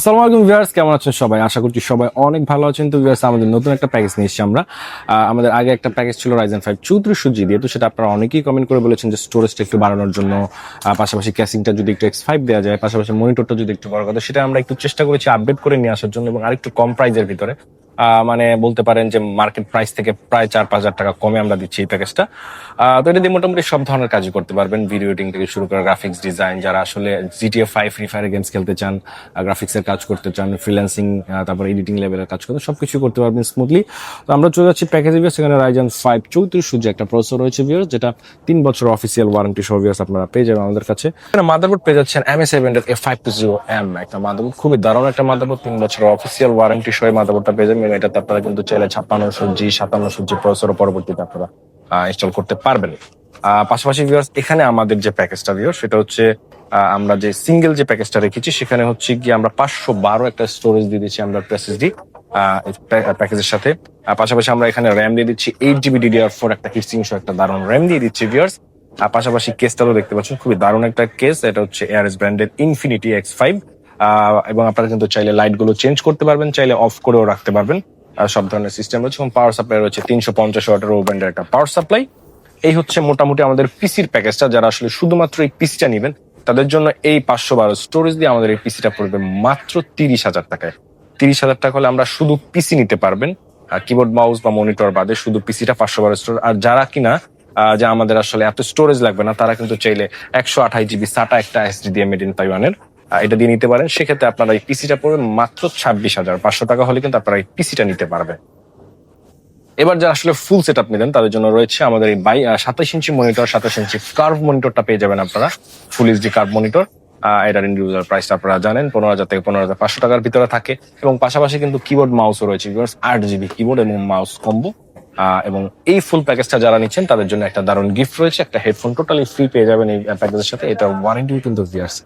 আসসালামু আলাইকুম ভিউয়ার্স, কেমন আছেন সবাই? আশা করছি সবাই অনেক ভালো আছেন। তো ভিউয়ার্স, আমাদের নতুন একটা প্যাকেজ নিয়ে এসেছি আমরা। আমাদের আগে একটা প্যাকেজ ছিল Ryzen 5 3400G দিয়ে, তো সেটা আপনারা অনেকেই কমেন্ট করে বলেছেন যে স্টোরেজটা একটু বাড়ানোর জন্য, পাশাপাশি ক্যাসিংটা যদি একটু X5 দেওয়া যায়, পাশাপাশি মনিটরটা যদি একটু বড় কথা, সেটা আমরা একটু চেষ্টা করেছি আপডেট করে নিয়ে আসার জন্য এবং আরেকটু কম প্রাইজের ভিতরে। মানে বলতে পারেন যে মার্কেট প্রাইস থেকে প্রায় 4-5 হাজার টাকা কমে আমরা দিচ্ছি এই প্যাকেজটা। তো এটা দিয়ে মোটামুটি সব ধরনের কাজই করতে পারবেন, ভিডিও এডিটিং থেকে শুরু করে গ্রাফিক্স ডিজাইন, যারা আসলে GTA 5 ফ্রি ফায়ার গেমস খেলতে চান, গ্রাফিক্সের কাজ করতে চান, ফ্রিল্যান্সিং, তারপর এডিটিং লেভেলের কাজ করতে, সবকিছু করতে পারবেন স্মুথলি। তো আমরা চলে যাচ্ছি প্যাকেজে ভিউয়ার্স। সেখানে Ryzen 5 3400G একটা প্রসেসর রয়েছে ভিউয়ার্স, যেটা 3 বছর অফিসিয়াল ওয়ারেন্টি সহ ভিউয়ার্স আপনারা পেয়ে যাবেন আমাদের কাছে। এখানে মাদারবোর্ড পেয়ে যাচ্ছেন MA7 এর F520M, একটা মাদারবোর্ড, খুবই দারুণ একটা মাদারবোর্ড। 3 বছর অফিসিয়াল ওয়ারেন্টি সহ মাদারবোর্ডটা পেয়ে যাবেন। এটাতে আপনারা কিন্তু চাইলে 5600G 5700G প্রসেসর পরবর্তীতে আপনারা ইনস্টল করতে পারবেন। পাশাপাশি ভিউয়ার্স, এখানে আমাদের যে প্যাকেজটা ভিউয়ার্স, সেটা হচ্ছে আমরা যে সিঙ্গেল যে প্যাকেজটা রেখেছি, সেখানে হচ্ছে কি আমরা 512 একটা স্টোরেজ দিয়ে দিচ্ছি আমরা SSD প্যাকেজের সাথে। পাশাপাশি আমরা এখানে র্যাম দিয়ে দিচ্ছি 8GB DDR4 একটা হিটসিং সহ একটা দারুণ র্যাম দিয়ে দিচ্ছি ভিউয়ার্স। পাশাপাশি কেসটাও দেখতে পাচ্ছেন, খুবই দারুণ একটা কেস। এটা হচ্ছে ARS ব্র্যান্ডের Infinity X5। এবং আপনারা কিন্তু চাইলে লাইট গুলো চেঞ্জ করতে পারবেন, চাইলে অফ করেও রাখতে পারবেন। সব ধরনের সিস্টেম রয়েছে এবং পাওয়ার সাপ্লাই রয়েছে 350 ওয়াটের ওভেন্ডের একটা পাওয়ার সাপ্লাই। এই হচ্ছে মোটামুটি আমাদের পিসির প্যাকেজটা। যারা আসলে শুধুমাত্র এই পিসিটা নেবেন, তাদের জন্য এই 512 স্টোরেজ দিয়ে আমাদের এই পিসিটা পড়বে মাত্র 30,000 টাকায়। 30,000 টাকা হলে আমরা শুধু পিসি নিতে পারবেন, কিবোর্ড মাউস বা মনিটর বাদে শুধু পিসিটা 512 স্টোরেজ। আর যারা কিনা যে আমাদের আসলে এত স্টোরেজ লাগবে না, তারা কিন্তু চাইলে 128GB SATA একটা এসডি দিয়ে মেড ইন তাইওয়ানের এটা দিয়ে নিতে পারেন। সেক্ষেত্রে আপনারা এই পিসিটা পড়বে মাত্র 26,500 টাকা হলে কিন্তু আপনারা এই পিসিটা নিতে পারবেন। এবার যারা আসলে ফুল সেট আপ নিলেন, তাদের জন্য রয়েছে আমাদের এই 27 ইঞ্চি মনিটর, 27 ইঞ্চি কার্ভ মনিটরটা পেয়ে যাবেন আপনারা, ফুল এইচডি কার্ভ মনিটর। এটার ইন্ডিভিজুয়াল প্রাইসটা আপনারা জানেন, 15,000 থেকে 15,500 টাকার ভিতরে থাকে। এবং পাশাপাশি কিন্তু কিবোর্ড মাউসও রয়েছে, 8GB কিবোর্ড এবং মাউস কম্বো। এবং এই ফুল প্যাকেজটা যারা নিচ্ছেন, তাদের জন্য একটা দারুণ গিফট রয়েছে, একটা হেডফোন টোটালি ফ্রি পেয়ে যাবেন এই প্যাকেজের সাথে। এটা ওয়ারেন্টি কিন্তু ভিউয়ার্স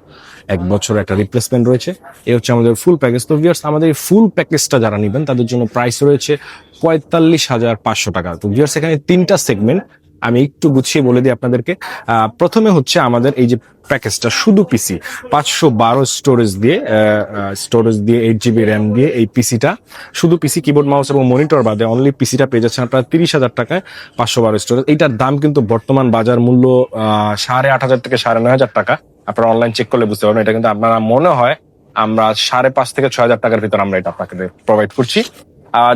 1 বছর একটা রিপ্লেসমেন্ট রয়েছে। এই হচ্ছে আমাদের ফুল প্যাকেজ। তো ভিউয়ার্স, আমাদের এই ফুল প্যাকেজটা যারা নেবেন, তাদের জন্য প্রাইস রয়েছে 45,500 টাকা। তো ভিউয়ার্স, এখানে 3টা সেগমেন্ট, আমি একটু গুছিয়ে বলে দিই আপনাদেরকে। প্রথমে হচ্ছে আমাদের এই যে প্যাকেজটা, শুধু পিসি 512 স্টোরেজ দিয়ে 8GB র্যাম দিয়ে এই পিসিটা, শুধু পিসি, কিবোর্ড মাউস এবং মনিটর বাদে অনলি পিসিটা পেয়ে যাচ্ছেন আপনারা 30,000 টাকায়, 512 স্টোরেজ। এইটার দাম কিন্তু বর্তমান বাজার মূল্য 8,500 থেকে 9,500 টাকা। আপনারা অনলাইন চেক করলে বুঝতে পারবেন। এটা কিন্তু আপনারা মনে হয় আমরা 5,500 থেকে 6,000 টাকার ভিতর আমরা এটা আপনাকে প্রোভাইড করছি।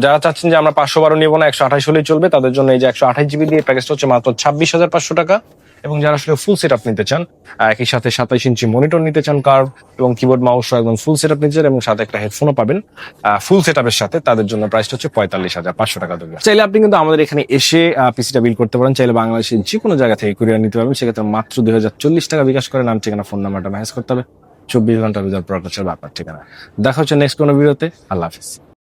যারা চাচ্ছেন যে আমরা 512 নিবো না, 128 হলেই চলবে, তাদের জন্য এই যে 128GB দিয়ে প্যাকেজটা হচ্ছে মাত্র 26,500 টাকা। এবং যারা আসলে ফুল সেট আপ নিতে চান, একই সাথে 27 ইঞ্চি মনিটর নিতে চান কার্ভ, এবং কিবোর্ড মাউস একদম ফুল সেট আপ নিতে চান এবং সাথে একটা হেডফোনও পাবেন ফুল সেট আপের সাথে, তাদের জন্য প্রাইসটা হচ্ছে 45,500 টাকা দেবে। চাইলে আপনি কিন্তু আমাদের এখানে এসে পিসিটা বিল করতে পারেন, চাইলে বাংলাদেশের যে কোনো জায়গা থেকে কুরিয়ার নিতে পারবেন। সেক্ষেত্রে মাত্র 2,040 টাকা বিকাশ করে নাম, ঠিকানা, ফোন নাম্বারটা ম্যানেজ করতে হবে। 24 ঘন্টার ভিতর প্রোডাক্ট আপনার ঠিকানা। দেখা হচ্ছে নেক্সট কোনো ভিডিওতে। আল্লাহ হাফিজ।